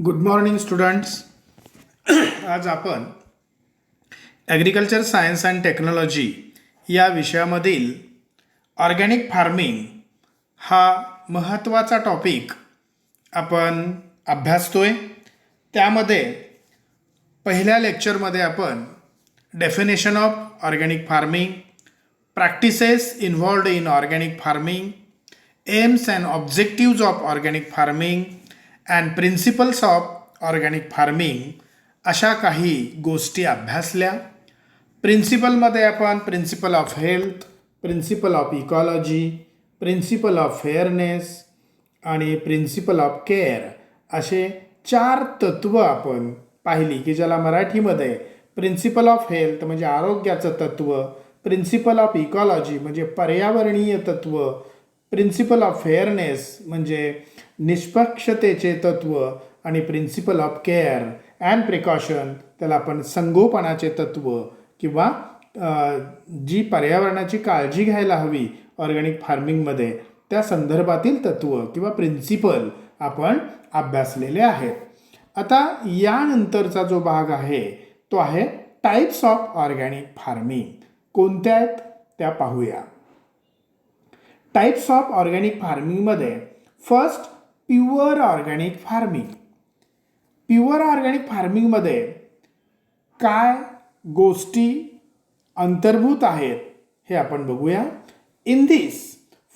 Good morning students. आज आपण agriculture science and technology या विषयामधील ऑर्गॅनिक फार्मिंग हा महत्त्वाचा टॉपिक आपण अभ्यासतोय. त्यामध्ये पहिल्या लेक्चरमध्ये आपण definition of organic farming, practices involved in organic farming, aims and objectives of organic farming and principles of organic farming अशा काही गोष्टी अभ्यासल्या. प्रिन्सिपलमध्ये आपण principle of health, principle of ecology, principle of fairness आणि प्रिन्सिपल ऑफ केअर असे 4 तत्त्व आपण पाहिली की ज्याला मराठीमध्ये प्रिन्सिपल ऑफ हेल्थ म्हणजे आरोग्याचं तत्त्व, प्रिन्सिपल ऑफ इकॉलॉजी म्हणजे पर्यावरणीय तत्त्व, प्रिन्सिपल ऑफ फेअरनेस म्हणजे निष्पक्षतेचे तत्त्व आणि principle of care and precaution त्याला आपण संगोपनाचे तत्त्व किंवा जी पर्यावरणाची काळजी घ्यायला हवी ऑर्गॅनिक फार्मिंगमध्ये त्या संदर्भातील तत्त्व किंवा प्रिन्सिपल आपण अभ्यासलेले आहेत. आता यानंतरचा जो भाग आहे तो आहे टाईप्स ऑफ ऑर्गॅनिक फार्मिंग. कोणत्या आहेत त्या पाहूया. टाईप्स ऑफ ऑर्गॅनिक फार्मिंगमध्ये first pure organic farming. Pure organic फार्मिंगमध्ये काय गोष्टी अंतर्भूत आहेत हे आपण बघूया. In this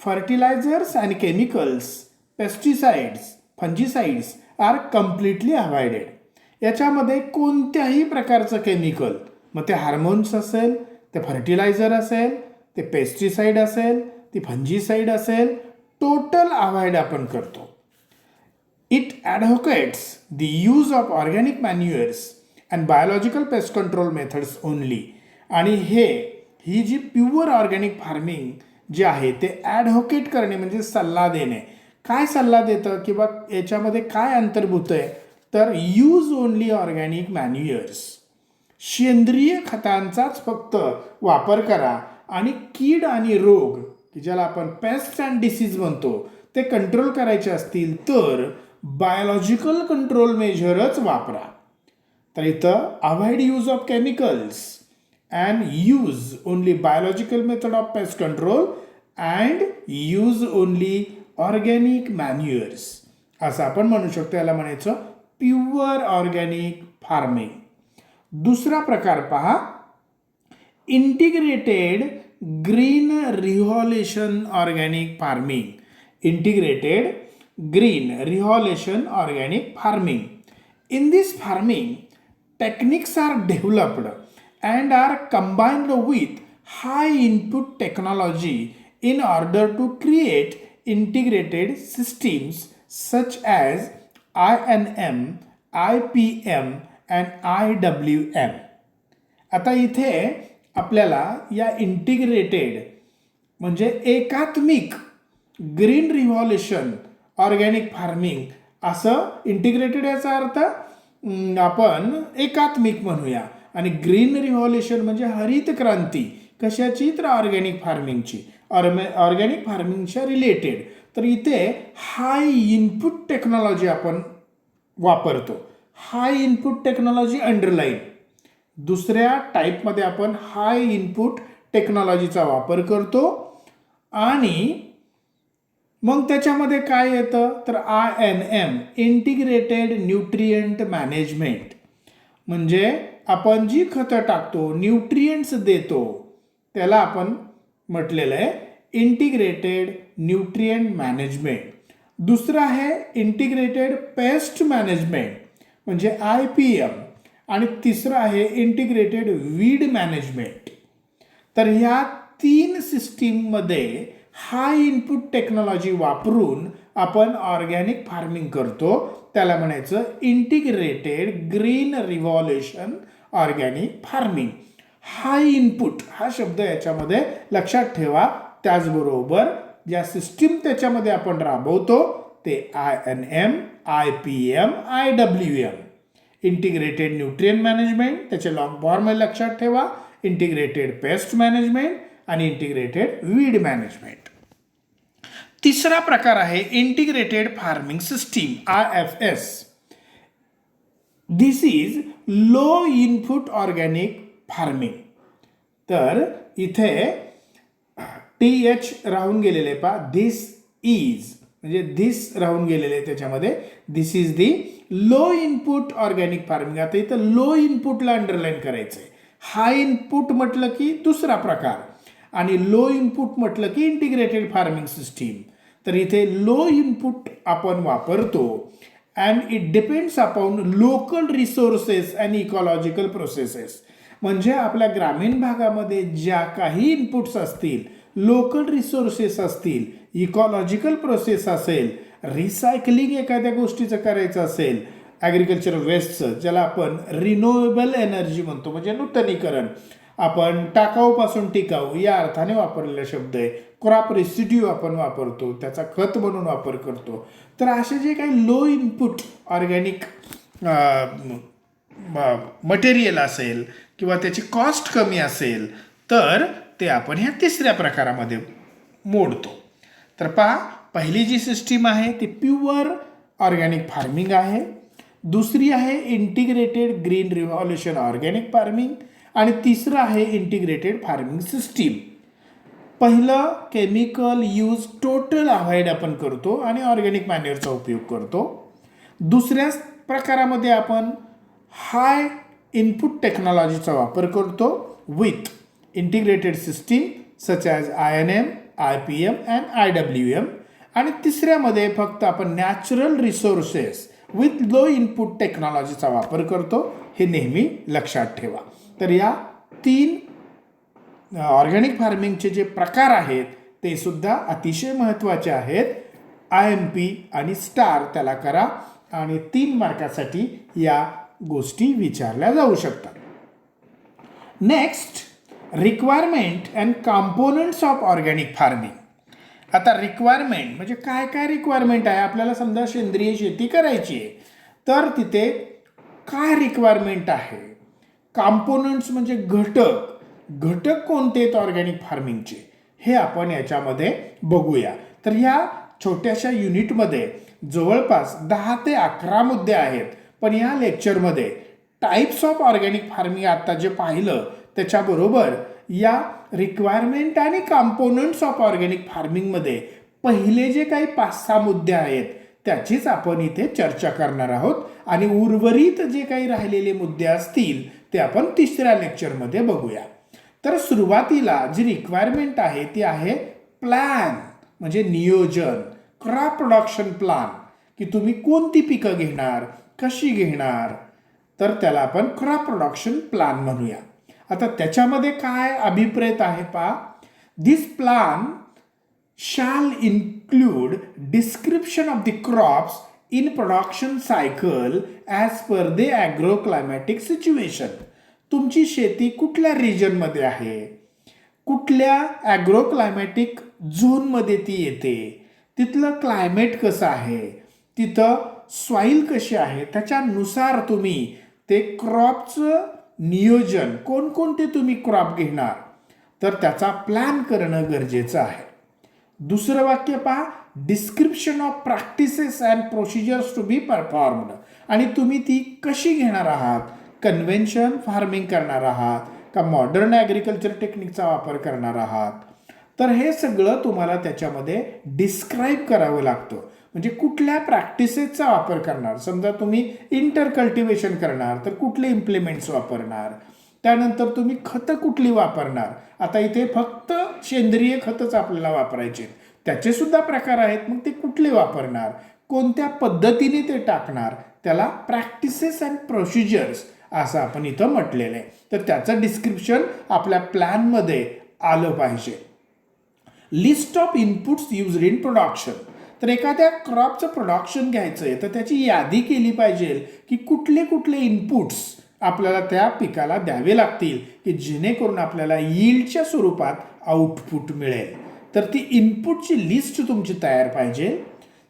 fertilizers and chemicals, pesticides, fungicides are completely avoided. याच्यामध्ये कोणत्याही प्रकारचं केमिकल, मग ते हार्मोन्स असेल, ते फर्टिलायझर असेल, ते पेस्टिसाइड असेल, ती फंजिसाइड असेल, टोटल अवॉइड आपण करतो. It advocates the use of organic मॅन्युअर्स and biological pest control methods only. आणि ही जी प्युअर ऑर्गॅनिक फार्मिंग जे आहे ते ॲडव्होकेट करणे म्हणजे सल्ला देणे. काय सल्ला देतं किंवा याच्यामध्ये काय अंतर्भूत आहे तर यूज ओनली ऑर्गॅनिक मॅन्युअर्स, सेंद्रिय खतांचाच फक्त वापर करा आणि कीड आणि रोग की ज्याला आपण पेस्ट अँड डिसीज म्हणतो ते कंट्रोल करायचे असतील तर बायोलॉजिकल कंट्रोल मेजरच वापरा. तर इथं avoid use of chemicals and use only biological method of pest control and use only organic मॅन्युअर्स असं आपण म्हणू शकतो. याला म्हणायचं प्युअर ऑर्गॅनिक फार्मिंग. दुसरा प्रकार पहा, integrated green revolution organic farming. Integrated green reholution organic farming. In this farming, techniques are developed and are combined with high input technology in order to create integrated systems such as INM, IPM and IWM. आता इथे आपल्याला या integrated म्हणजे एकात्मिक green revolution organic farming असं integrated याचा अर्थ आपण एकात्मिक म्हणूया आणि ग्रीन रिव्हॉल्युशन म्हणजे हरित क्रांती कशाची तर ऑर्गॅनिक फार्मिंगची, ऑर्गॅनिक फार्मिंगच्या रिलेटेड. तर इथे हाय इनपुट टेक्नॉलॉजी आपण वापरतो. High input technology underline. दुसऱ्या टाईपमध्ये आपण हाय इनपुट टेक्नॉलॉजीचा वापर करतो आणि मग त्याच्यामध्ये काय येतं तर INM इंटिग्रेटेड न्यूट्रिएंट मॅनेजमेंट म्हणजे आपण जी खतं टाकतो, न्यूट्रिएंट्स देतो त्याला आपण म्हटलेलं आहे इंटिग्रेटेड न्यूट्रिएंट मॅनेजमेंट. दुसरं आहे इंटिग्रेटेड पेस्ट मॅनेजमेंट म्हणजे IPM आणि तिसरं आहे इंटिग्रेटेड वीड मॅनेजमेंट. तर ह्या 3 सिस्टीममध्ये हाय इनपुट टेक्नॉलॉजी वापरून आपण ऑर्गॅनिक फार्मिंग करतो. त्याला म्हणायचं integrated green revolution organic farming. High input हा शब्द याच्यामध्ये लक्षात ठेवा. त्याचबरोबर ज्या सिस्टीम त्याच्यामध्ये आपण राबवतो ते INM, IPM, IWM. Integrated nutrient management त्याचे लॉंग फॉर्म लक्षात ठेवा, इंटिग्रेटेड पेस्ट मॅनेजमेंट आणि इंटिग्रेटेड वीड मॅनेजमेंट. तिसरा प्रकार आहे integrated farming system IFS. This is low input organic farming. तर इथे TH राहून गेलेले पहा, दिस इज म्हणजे दिस राहून गेलेले त्याच्यामध्ये, this is the low input organic farming. आता इथं लो इनपुटला अंडरलाईन करायचंय. हाय इनपुट म्हटलं की दुसरा प्रकार आणि लो इनपुट म्हटलं की इंटिग्रेटेड फार्मिंग सिस्टीम. तर इथे लो इनपुट आपण वापरतो and it depends upon local resources and ecological processes. म्हणजे आपल्या ग्रामीण भागामध्ये ज्या काही इनपुट्स असतील, लोकल रिसोर्सेस असतील, इकॉलॉजिकल प्रोसेस असेल, रिसायकलिंग एखाद्या गोष्टीचं करायचं असेल, ॲग्रिकल्चर वेस्टचं ज्याला आपण रिन्युएबल एनर्जी म्हणतो म्हणजे नूतनीकरण, आपण टाकाऊपासून टिकाऊ या अर्थाने वापरलेला शब्द आहे. क्रॉप रेसिड्यू आपण वापरतो, त्याचा खत म्हणून वापर करतो. तर असे जे काही लो इनपुट ऑर्गॅनिक मटेरियल असेल किंवा त्याची कॉस्ट कमी असेल तर ते आपण ह्या तिसऱ्या प्रकारामध्ये मोडतो. तर पहा, पहिली जी सिस्टीम आहे ती प्युअर ऑर्गॅनिक फार्मिंग आहे. दुसरी आहे integrated green revolution organic farming आणि तिसरं आहे इंटिग्रेटेड फार्मिंग सिस्टीम. पहिलं केमिकल यूज टोटल अवॉइड आपण करतो आणि ऑर्गॅनिक मॅन्युअरचा उपयोग करतो. दुसऱ्या प्रकारामध्ये आपण हाय इनपुट टेक्नॉलॉजीचा वापर करतो with integrated system such as INM, IPM and IWM. आणि तिसऱ्यामध्ये फक्त आपण natural resources with low input टेक्नॉलॉजीचा वापर करतो. हे नेहमी लक्षात ठेवा. तर या 3 ऑर्गॅनिक फार्मिंगचे जे प्रकार आहेत ते सुद्धा अतिशय महत्त्वाचे आहेत. IMP आणि स्टार त्याला करा आणि 3 मार्कासाठी या गोष्टी विचारल्या जाऊ शकतात. Next, requirement and components of organic farming. आता रिक्वायरमेंट म्हणजे काय काय रिक्वायरमेंट आहे. आपल्याला समजा सेंद्रिय शेती करायची आहे तर तिथे काय रिक्वायरमेंट आहे. कॉम्पोनंट्स म्हणजे घटक कोणते आहेत ऑर्गॅनिक फार्मिंगचे हे आपण याच्यामध्ये बघूया. तर ह्या छोट्याशा युनिटमध्ये जवळपास 10 ते 11 मुद्दे आहेत. पण या लेक्चरमध्ये टाईप्स ऑफ ऑर्गॅनिक फार्मिंग आता जे पाहिलं त्याच्याबरोबर या रिक्वायरमेंट आणि कॉम्पोनंट्स ऑफ ऑर्गॅनिक फार्मिंगमध्ये पहिले जे काही 5-6 मुद्दे आहेत त्याचीच आपण इथे चर्चा करणार आहोत आणि उर्वरित जे काही राहिलेले मुद्दे असतील ते आपण तिसऱ्या लेक्चरमध्ये बघूया. तर सुरुवातीला जी रिक्वायरमेंट आहे ती आहे प्लॅन म्हणजे नियोजन, क्रॉप प्रोडक्शन प्लॅन, की तुम्ही कोणती पिकं घेणार, कशी घेणार, तर त्याला आपण क्रॉप प्रोडक्शन प्लॅन म्हणूया. आता त्याच्यामध्ये काय अभिप्रेत आहे पहा. दिस plan shall include description of the crops in production cycle as per the agroclimatic situation. तुमची शेती कुठल्या रिजनमध्ये आहे, कुठल्या ॲग्रोक्लायमॅटिक झोनमध्ये ती येते, तिथलं क्लायमेट कसं आहे, तिथं सॉईल कशी आहे, त्याच्यानुसार तुम्ही ते क्रॉपचं नियोजन कोणकोणते तुम्ही क्रॉप घेणार तर त्याचा प्लॅन करणं गरजेचं आहे. दुसरं वाक्य पहा, description of practices and procedures to be performed. आणि तुम्ही ती कशी घेणार आहात, कन्व्हेन्शन फार्मिंग करणार आहात का मॉडर्न ॲग्रिकल्चर टेक्निकचा वापर करणार आहात, तर हे सगळं तुम्हाला त्याच्यामध्ये डिस्क्राईब करावं लागतं. म्हणजे कुठल्या प्रॅक्टिसेसचा वापर करणार, समजा तुम्ही इंटर कल्टिवेशन करणार तर कुठले इम्प्लिमेंट्स वापरणार, त्यानंतर तुम्ही खतं कुठली वापरणार. आता इथे फक्त सेंद्रिय खतच आपल्याला वापरायचे, त्याचे सुद्धा प्रकार आहेत, मग ते कुठले वापरणार, कोणत्या पद्धतीने ते टाकणार, त्याला प्रॅक्टिसेस अँड प्रोसिजर्स असं आपण इथं म्हटलेलं आहे. तर त्याचं डिस्क्रिप्शन आपल्या प्लॅनमध्ये आलं पाहिजे. List of inputs used in production. तर एखाद्या क्रॉपचं प्रोडक्शन घ्यायचं आहे तर त्याची यादी केली पाहिजे की कुठले कुठले इनपुट्स आपल्याला त्या पिकाला द्यावे लागतील की जेणेकरून आपल्याला यील्डच्या स्वरूपात आउटपुट मिळेल. तर ती इनपुटची लिस्ट तुमची तयार पाहिजे.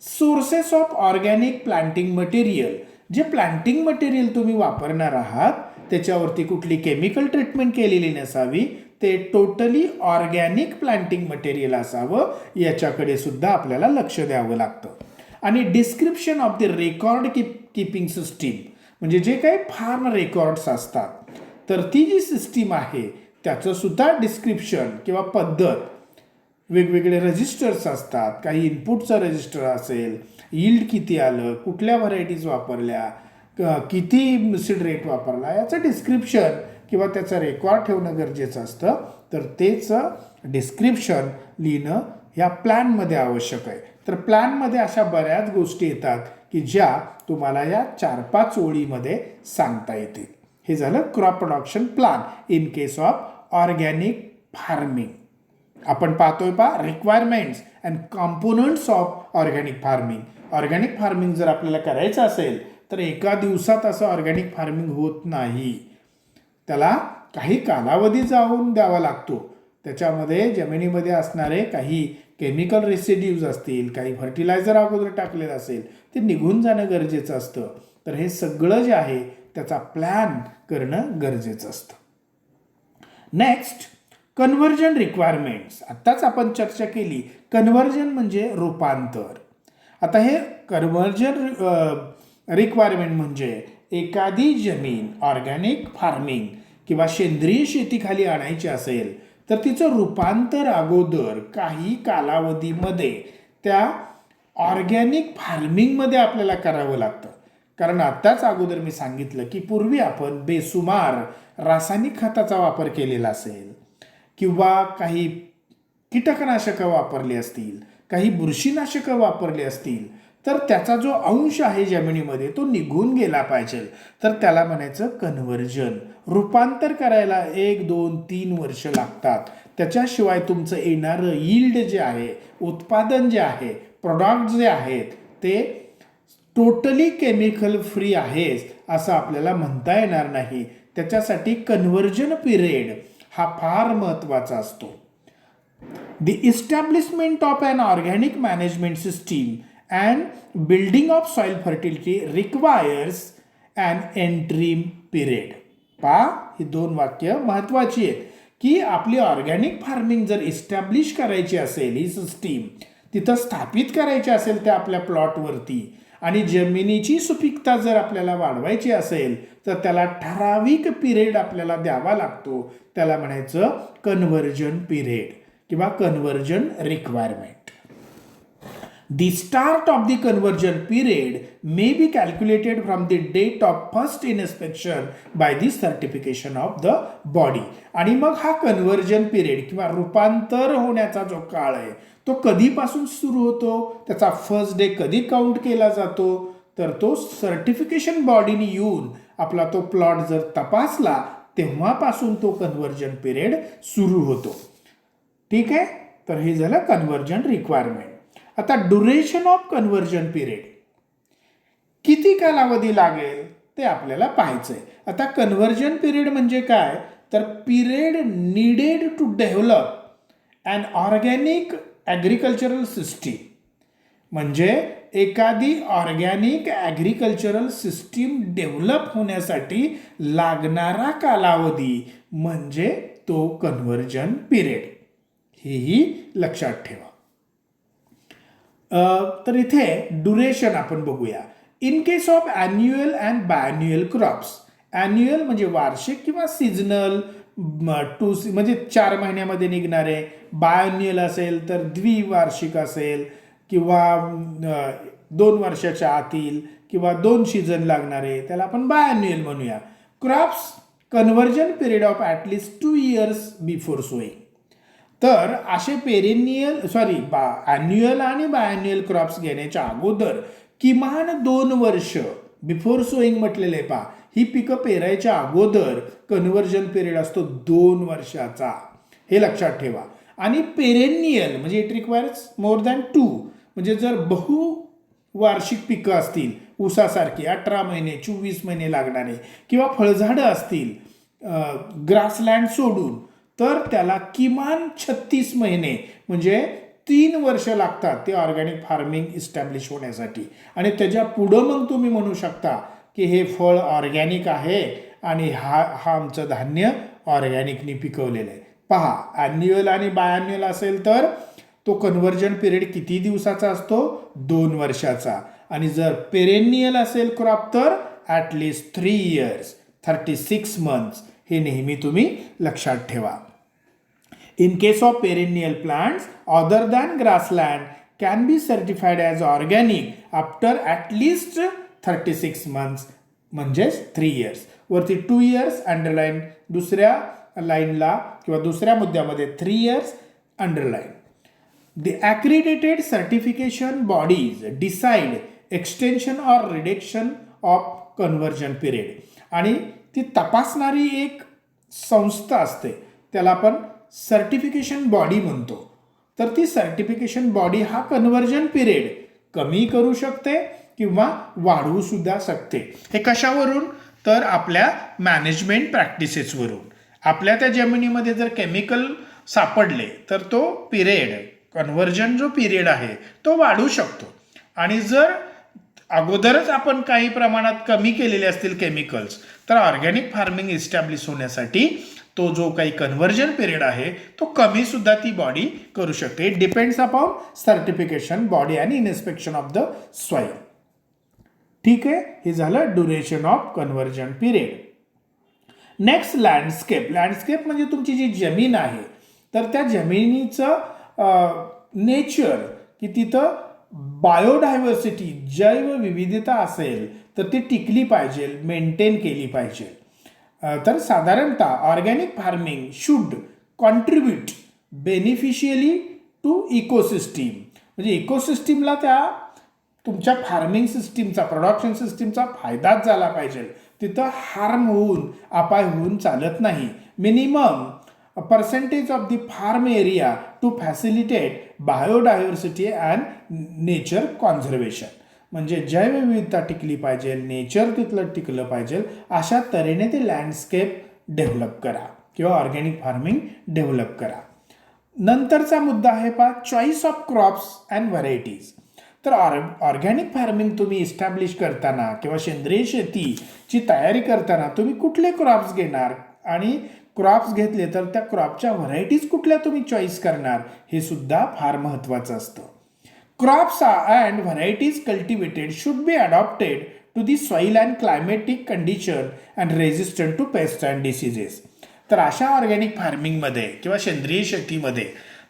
Sources of organic planting material. जे प्लांटिंग मटेरियल तुम्ही वापरणार आहात त्याच्यावरती कुठली केमिकल ट्रीटमेंट केलेली नसावी, ते टोटली ऑर्गॅनिक प्लांटिंग मटेरियल असावं, याच्याकडे सुद्धा आपल्याला लक्ष द्यावं लागतं. आणि description of the record keeping system. म्हणजे जे काही फार्म रेकॉर्ड्स असतात, तर ती जी सिस्टीम आहे त्याचं सुद्धा डिस्क्रिप्शन किंवा पद्धत, वेगवेगळे रजिस्टर्स असतात, काही इनपुटचा रजिस्टर असेल, यील्ड किती आलं, कुठल्या व्हरायटीज वापरल्या, किती सीड रेट वापरला, याचं डिस्क्रिप्शन किंवा त्याचा रेकॉर्ड ठेवणं गरजेचं असतं. तर तेच डिस्क्रिप्शन लिहिणं ह्या प्लॅनमध्ये आवश्यक आहे. तर प्लॅनमध्ये अशा बऱ्याच गोष्टी येतात की ज्या तुम्हाला या 4-5 ओळीमध्ये सांगता येतील. हे झालं crop production plan in case of organic farming. आपण पाहतोय requirements and components of organic farming. Organic farming जर आपल्याला करायचं असेल तर एका दिवसात असं ऑर्गॅनिक फार्मिंग होत नाही. त्याला काही कालावधी जाऊन द्यावा लागतो. त्याच्यामध्ये जमिनीमध्ये असणारे काही केमिकल रेसिड्यूज असतील, काही फर्टिलायझर अगोदर टाकलेलं असेल, ते निघून जाणं गरजेचं असतं. तर हे सगळं जे आहे त्याचा प्लॅन करणं गरजेचं असतं. Next, conversion requirements. आत्ताच आपण चर्चा केली, कन्व्हर्जन म्हणजे रूपांतर. आता हे कन्व्हर्जन रिक्वायरमेंट म्हणजे एखादी जमीन ऑर्गॅनिक फार्मिंग किंवा सेंद्रिय शेतीखाली आणायची असेल तर तिचं रूपांतर अगोदर काही कालावधीमध्ये त्या ऑर्गॅनिक फार्मिंगमध्ये आपल्याला करावं लागतं. कारण आत्ताच अगोदर मी सांगितलं की पूर्वी आपण बेसुमार रासायनिक खताचा वापर केलेला असेल किंवा काही कीटकनाशकं वापरली असतील, काही बुरशीनाशकं वापरली असतील, तर त्याचा जो अंश आहे जमिनीमध्ये तो निघून गेला पाहिजे. तर त्याला म्हणायचं कन्व्हर्जन. रूपांतर करायला 1, 2, 3 वर्ष लागतात. त्याच्याशिवाय तुमचं येणारं यील्ड जे आहे, उत्पादन जे आहे, प्रोडक्ट जे आहेत ते टोटली केमिकल फ्री आहे असं आपल्याला म्हणता येणार नाही. त्याच्यासाठी कन्व्हर्जन पिरियड हा फार महत्त्वाचा असतो. The establishment of an organic management system and building of soil fertility requires an interim period. ही 2 वाक्य महत्वाची आहेत की आपली ऑर्गॅनिक फार्मिंग जर इस्टॅब्लिश करायची असेल, ही सिस्टीम तिथं स्थापित करायची असेल त्या आपल्या प्लॉटवरती, आणि जमिनीची सुपीकता जर आपल्याला वाढवायची असेल तर त्याला ठराविक पिरियड आपल्याला द्यावा लागतो. त्याला म्हणायचं कन्व्हर्जन पिरियड किंवा conversion requirement. The start of the conversion period may be calculated from the date of first inspection by the certification of the body. आणि मग हा कन्व्हर्जन पिरियड किंवा रूपांतर होण्याचा जो काळ आहे तो कधीपासून सुरू होतो, त्याचा फर्स्ट डे कधी काउंट केला जातो, तर तो सर्टिफिकेशन बॉडीने येऊन आपला तो प्लॉट जर तपासला तेव्हापासून तो कन्व्हर्जन पिरियड सुरू होतो. ठीक आहे. तर हे झालं कन्व्हर्जन रिक्वायरमेंट. आता ड्युरेशन ऑफ कन्व्हर्जन पिरियड, किती कालावधी लागेल ते आपल्याला पाहायचंय. आता कन्व्हर्जन पिरियड म्हणजे काय, तर period needed to develop an organic agricultural system. म्हणजे एखादी ऑर्गॅनिक ॲग्रिकल्चरल सिस्टीम डेव्हलप होण्यासाठी लागणारा कालावधी म्हणजे तो कन्व्हर्जन पिरियड. हेही लक्षात ठेवा. तर इथे ड्युरेशन आपण बघूया. In case of annual and biannual crops. Annual म्हणजे वार्षिक किंवा सीझनल, म्हणजे 4 महिन्यामध्ये निघणारे. बायन्युअल असेल तर द्विवार्षिक असेल किंवा 2 वर्षाच्या आतील किंवा 2 सीझन लागणारे, त्याला आपण बायन्युअल म्हणूया. Crops conversion period of at least 2 years before sowing. तर असे ॲन्युअल आणि बायन्युअल क्रॉप्स घेण्याच्या अगोदर किमान 2 वर्ष बिफोर सोईंग म्हटलेले पहा, ही पिकं पेरायच्या अगोदर कन्व्हर्जन पिरियड असतो 2 वर्षाचा. हे लक्षात ठेवा. आणि पेरेनियल म्हणजे इट रिक्वायर्स मोर दॅन 2. म्हणजे जर बहुवार्षिक पिकं असतील, ऊसासारखी 18 महिने 24 महिने लागणारे, किंवा फळझाडं असतील ग्रासलँड सोडून, तर त्याला किमान 36 महिने म्हणजे 3 वर्ष लागतात ते ऑर्गॅनिक फार्मिंग इस्टॅब्लिश होण्यासाठी. आणि त्याच्या पुढं मग तुम्ही म्हणू शकता की हे फळ ऑर्गॅनिक आहे आणि हा आमचं धान्य ऑर्गॅनिकनी पिकवलेलं आहे. पहा, ॲन्युअल आणि बायॲन्युअल असेल तर तो कन्व्हर्जन पिरियड किती दिवसाचा असतो, 2 वर्षाचा. आणि जर पेरेनियल असेल क्रॉप तर ॲट लिस्ट 3 years 36 months हे नेहमी तुम्ही लक्षात ठेवा. In case of perennial plants other than grassland can be certified as organic after at least 36 months म्हणजेच 3 years. वरती 2 years अंडरलाईन, दुसऱ्या लाईनला किंवा दुसऱ्या मुद्द्यामध्ये 3 years underline. The accredited certification bodies decide extension or reduction of conversion period. आणि ती तपासणारी एक संस्था असते, त्याला आपण सर्टिफिकेशन बॉडी म्हणतो. तर ती सर्टिफिकेशन बॉडी हा कन्व्हर्जन पिरियड कमी करू शकते किंवा वाढवू सुद्धा शकते. हे कशावरून? तर आपल्या मॅनेजमेंट प्रॅक्टिसेसवरून. आपल्या त्या जमिनीमध्ये जर केमिकल सापडले तर तो पिरियड, कन्व्हर्जन जो पिरियड आहे तो वाढू शकतो. आणि जर अगोदरच आपण काही प्रमाणात कमी केलेले असतील केमिकल्स, तर ऑर्गॅनिक फार्मिंग इस्टॅब्लिश होण्यासाठी तो जो काही कन्व्हर्जन पिरियड आहे तो कमी सुद्धा ती बॉडी करू शकते. It depends upon certification body आणि इन्स्पेक्शन ऑफ द सॉइल. ठीक आहे, हे झालं duration of conversion period. Next landscape. Landscape म्हणजे तुमची जी जमीन आहे तर त्या जमिनीचं नेचर, की तिथं बायोडायव्हर्सिटी जैवविविधता असेल तर ती टिकली पाहिजे, मेंटेन केली पाहिजे. तर साधारणतः organic farming should contribute beneficially to ecosystem. म्हणजे इकोसिस्टीमला त्या तुमच्या फार्मिंग सिस्टीमचा, प्रोडक्शन सिस्टीमचा फायदाच झाला पाहिजे. तिथं हार्म होऊन, अपाय होऊन चालत नाही. Minimum percentage of the farm area to facilitate biodiversity and nature conservation. म्हणजे जैवविविधता टिकली पाहिजे, नेचर तिथलं टिकलं पाहिजे, अशा तऱ्हेने ते लँडस्केप डेव्हलप करा किंवा ऑर्गॅनिक फार्मिंग डेव्हलप करा. नंतरचा मुद्दा आहे choice of crops and varieties. तर ऑर्गॅनिक फार्मिंग तुम्ही इस्टॅब्लिश करताना किंवा सेंद्रिय शेतीची तयारी करताना तुम्ही कुठले क्रॉप्स घेणार आणि क्रॉप्स घेतले तर त्या क्रॉपच्या व्हरायटीज कुठल्या तुम्ही चॉईस करणार, हे सुद्धा फार महत्त्वाचं असतं. Crops and varieties cultivated should be adapted to the soil and climatic condition and resistant to pests and diseases. तर अशा ऑर्गॅनिक फार्मिंगमध्ये किंवा सेंद्रिय शेतीमध्ये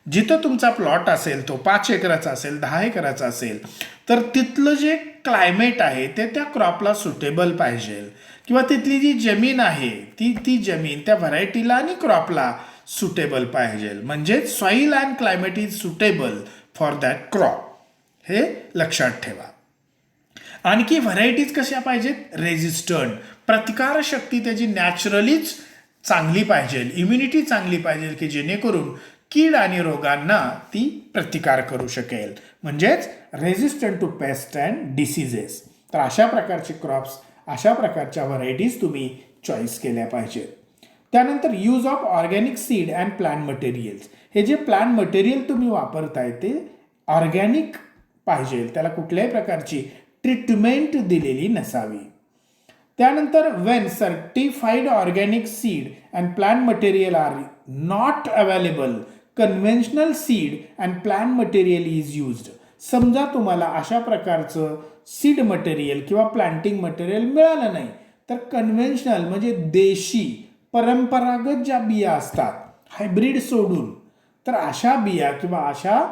जिथं तुमचा प्लॉट असेल तो 5 एकराचा असेल, 10 एकराचा असेल, तर तिथलं जे क्लायमेट आहे ते त्या क्रॉपला सुटेबल पाहिजे किंवा तिथली जी जमीन आहे ती जमीन त्या व्हरायटीला आणि क्रॉपला सुटेबल पाहिजे. म्हणजे soil and climate is suitable for that crop, हे लक्षात ठेवा. आणखी व्हरायटीज कशा पाहिजेत? रेजिस्टंट, प्रतिकारशक्ती त्याची नॅचरलीच चांगली पाहिजे, इम्युनिटी चांगली पाहिजे, की जेणेकरून कीड आणि रोगांना ती प्रतिकार करू शकेल. म्हणजेच resistant to pest and diseases. तर अशा प्रकारचे क्रॉप्स, अशा प्रकारच्या व्हरायटीज तुम्ही चॉईस केल्या पाहिजेत. त्यानंतर use of organic seed and plant materials. हे जे प्लांट मटेरियल तुम्ही वापरताय ते ऑर्गॅनिक पाहिजे, त्याला कुठल्याही प्रकारची ट्रीटमेंट दिलेली नसावी. त्यानंतर when certified organic seed and plant material are not available, conventional seed and plant material is used. समजा तुम्हाला अशा प्रकारचं सीड मटेरियल किंवा प्लांटिंग मटेरियल मिळालं नाही, तर कन्व्हेन्शनल म्हणजे देशी परंपरागत ज्या बिया असतात, हायब्रिड सोडून, तर अशा बिया किंवा अशा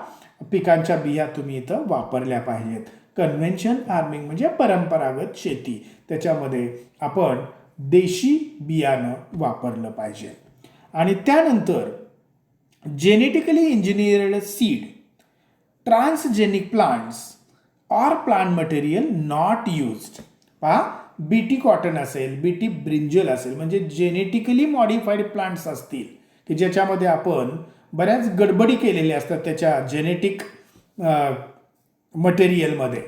पिकांच्या बिया तुम्ही इथं वापरल्या पाहिजेत. कन्व्हेन्शन फार्मिंग म्हणजे परंपरागत शेती, त्याच्यामध्ये आपण देशी बियाणं वापरलं पाहिजे. आणि त्यानंतर genetically engineered seed, transgenic plants or plant material not used. पहा, बीटी कॉटन असेल, बीटी ब्रिंजल असेल, म्हणजे जेनेटिकली मॉडिफाईड प्लांट्स असतील की ज्याच्यामध्ये आपण बऱ्याच गडबडी केलेल्या असतात त्याच्या जेनेटिक मटेरियलमध्ये,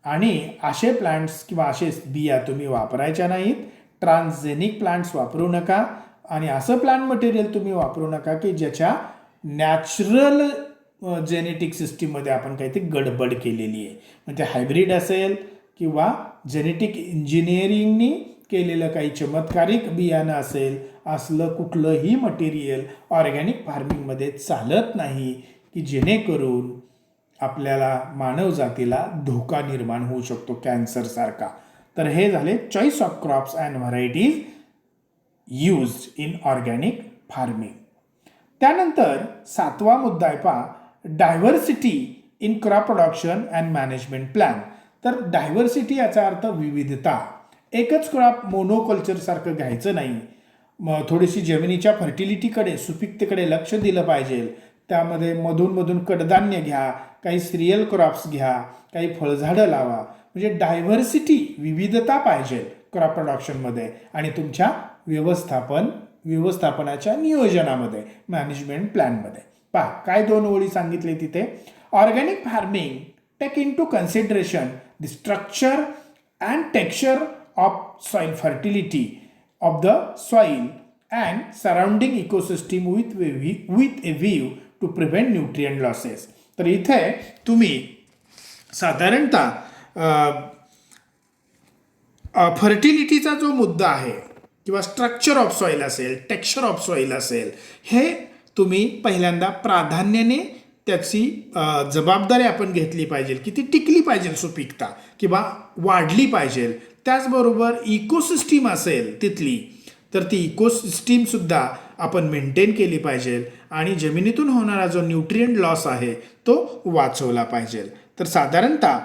आणि असे प्लांट्स किंवा असे बिया तुम्ही वापरायच्या नाहीत. ट्रान्सजेनिक प्लांट्स वापरू नका आणि असं प्लांट मटेरियल तुम्ही वापरू नका की ज्याच्या नॅचरल जेनेटिक सिस्टीममध्ये आपण काहीतरी गडबड केलेली आहे. म्हणजे हायब्रिड असेल किंवा जेनेटिक इंजिनिअरिंगनी केलेलं काही चमत्कारिक बियाणं असेल, असलं कुठलंही मटेरियल ऑर्गॅनिक फार्मिंगमध्ये चालत नाही की जेणेकरून आपल्याला मानवजातीला धोका निर्माण होऊ शकतो, कॅन्सरसारखा. तर हे झाले choice of crops and varieties used in organic farming. त्यानंतर 7वा मुद्दा आहे पहा, diversity in crop production and management plan. तर डायव्हर्सिटी याचा अर्थ विविधता. एकच क्रॉप मोनोकल्चर सारखं घ्यायचं नाही. मग थोडीशी जमिनीच्या फर्टिलिटीकडे, सुपीकतेकडे लक्ष दिलं पाहिजे. त्यामध्ये मधून कडधान्य घ्या, काही सिरियल क्रॉप्स घ्या, काही फळझाडं लावा. म्हणजे डायव्हर्सिटी, विविधता पाहिजे क्रॉप प्रोडक्शनमध्ये आणि तुमच्या व्यवस्थापनाच्या नियोजनामध्ये, मॅनेजमेंट प्लॅनमध्ये. पहा काय 2 ओळी सांगितले तिथे. Organic farming take into consideration the structure and texture of soil fertility of the soil and surrounding ecosystem with a view to prevent nutrient losses. तर इथे तुम्ही साधारणतः फर्टिलिटीचा जो मुद्दा आहे किंवा स्ट्रक्चर ऑफ सॉइल असेल, टेक्स्चर ऑफ सॉइल असेल, हे तुम्ही पहिल्यांदा प्राधान्याने त्याची जबाबदारी आपण घेतली पाहिजे की ती टिकली पाहिजे, सुपीकता किंवा वाढली पाहिजे. त्याचबरोबर इकोसिस्टीम असेल तिथली, तर ती इकोसिस्टीमसुद्धा आपण मेंटेन केली पाहिजे आणि जमिनीतून होणारा जो न्यूट्रिएंट लॉस आहे तो वाचवला पाहिजे. तर साधारणतः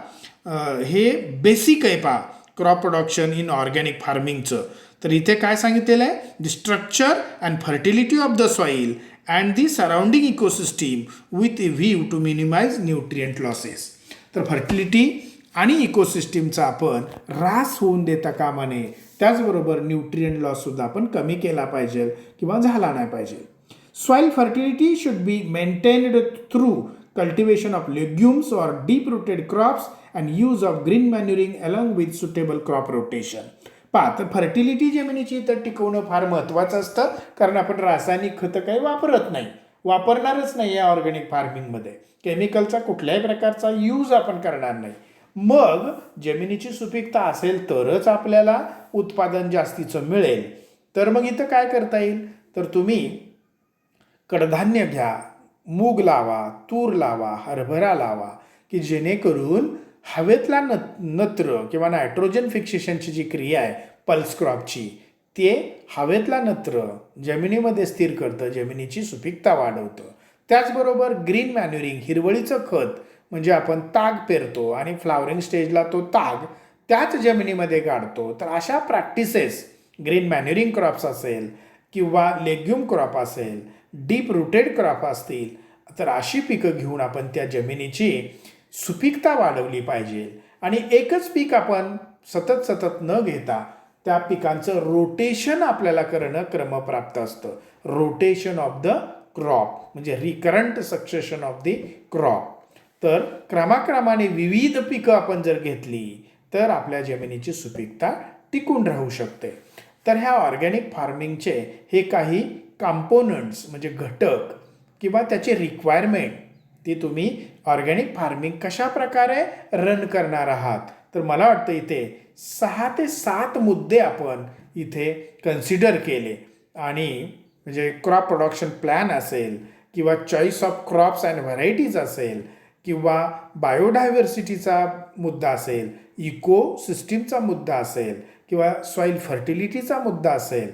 हे बेसिक आहे पहा क्रॉप प्रोडक्शन इन ऑर्गॅनिक फार्मिंगचं. तर इथे काय सांगितलेलं आहे, the structure and fertility of the soil and the surrounding ecosystem with a view to minimize nutrient losses. तर फर्टिलिटी आणि इकोसिस्टीमचा आपण ऱ्हास होऊन देता कामा नये. त्याचबरोबर न्यूट्रिएंट लॉससुद्धा आपण कमी केला पाहिजे किंवा झाला नाही पाहिजे. Soil fertility should be maintained through cultivation of legumes और deep rooted crops and use of green manuring along with suitable crop rotation. पहा, तर फर्टिलिटी जमिनीची तर टिकवणं फार महत्त्वाचं असतं, कारण आपण रासायनिक खतं काही वापरणारच नाही या ऑर्गॅनिक फार्मिंगमध्ये. केमिकलचा कुठल्याही प्रकारचा यूज आपण करणार नाही. मग जमिनीची सुपीकता असेल तरच आपल्याला उत्पादन जास्तीचं मिळेल. तर मग इथं काय करता येईल, तर तुम्ही कडधान्य घ्या, मूग लावा, तूर लावा, हरभरा लावा, की जेणेकरून हवेतला नत्र किंवा नायट्रोजन फिक्सेशनची जी क्रिया आहे पल्स क्रॉपची, ते हवेतला नत्र जमिनीमध्ये स्थिर करतं, जमिनीची सुपीकता वाढवतं. त्याचबरोबर ग्रीन मॅन्युरिंग, हिरवळीचं खत, म्हणजे आपण ताग पेरतो आणि फ्लावरिंग स्टेजला तो ताग त्याच जमिनीमध्ये गाडतो. तर अशा प्रॅक्टिसेस, ग्रीन मॅन्युरिंग क्रॉप्स असेल किंवा लेग्युम क्रॉप असेल, डीप रूटेड क्रॉप असतील, तर अशी पिकं घेऊन आपण त्या जमिनीची सुपीकता वाढवली पाहिजे. आणि एकच पीक आपण सतत न घेता त्या पिकांचं रोटेशन आपल्याला करणं क्रमप्राप्त असतं. रोटेशन ऑफ द क्रॉप म्हणजे recurrent succession of the crop. तर क्रमाक्रमाने विविध पिकं आपण जर घेतली तर आपल्या जमिनीची सुपीकता टिकून राहू शकते. तर ह्या ऑर्गॅनिक फार्मिंगचे हे काही कॉम्पोनंट्स म्हणजे घटक किंवा त्याची रिक्वायरमेंट, ती तुम्ही ऑर्गॅनिक फार्मिंग कशा प्रकारे रन करणार आहात. तर मला वाटतं इथे 6 ते 7 मुद्दे आपण इथे कन्सिडर केले. आणि म्हणजे क्रॉप प्रोडक्शन प्लॅन असेल किंवा choice of crops and varieties असेल किंवा बायोडायव्हर्सिटीचा मुद्दा असेल, इको सिस्टीमचा मुद्दा असेल किंवा सॉईल फर्टिलिटीचा मुद्दा असेल,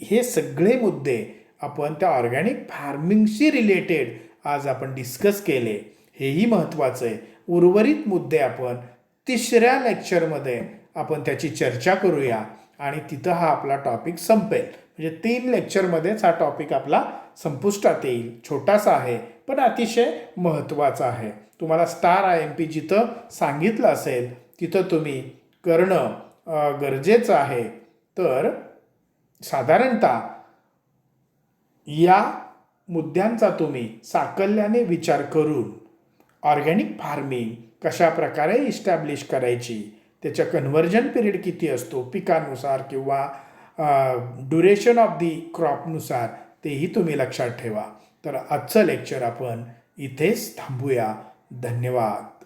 हे सगळे मुद्दे आपण त्या ऑर्गॅनिक फार्मिंगशी रिलेटेड आज आपण डिस्कस केले. हेही महत्त्वाचं आहे. उर्वरित मुद्दे आपण 3ऱ्या लेक्चरमध्ये आपण त्याची चर्चा करूया आणि तिथं हा आपला टॉपिक संपेल. म्हणजे 3 लेक्चरमध्येच हा टॉपिक आपला संपुष्टात येईल. छोटासा आहे पण अतिशय महत्त्वाचा आहे. तुम्हाला स्टार IMP जिथं सांगितलं असेल तिथं तुम्ही करणं गरजेचं आहे. तर साधारणतः या मुद्द्यांचा तुम्ही साकल्याने विचार करून ऑर्गॅनिक फार्मिंग कशा प्रकारे इस्टॅब्लिश करायची, त्याच्या कन्व्हर्जन पिरियड किती असतो पिकानुसार किंवा ड्युरेशन ऑफ दी क्रॉपनुसार, तेही तुम्ही लक्षात ठेवा. तर आजचं लेक्चर आपण इथेच थांबूया. धन्यवाद.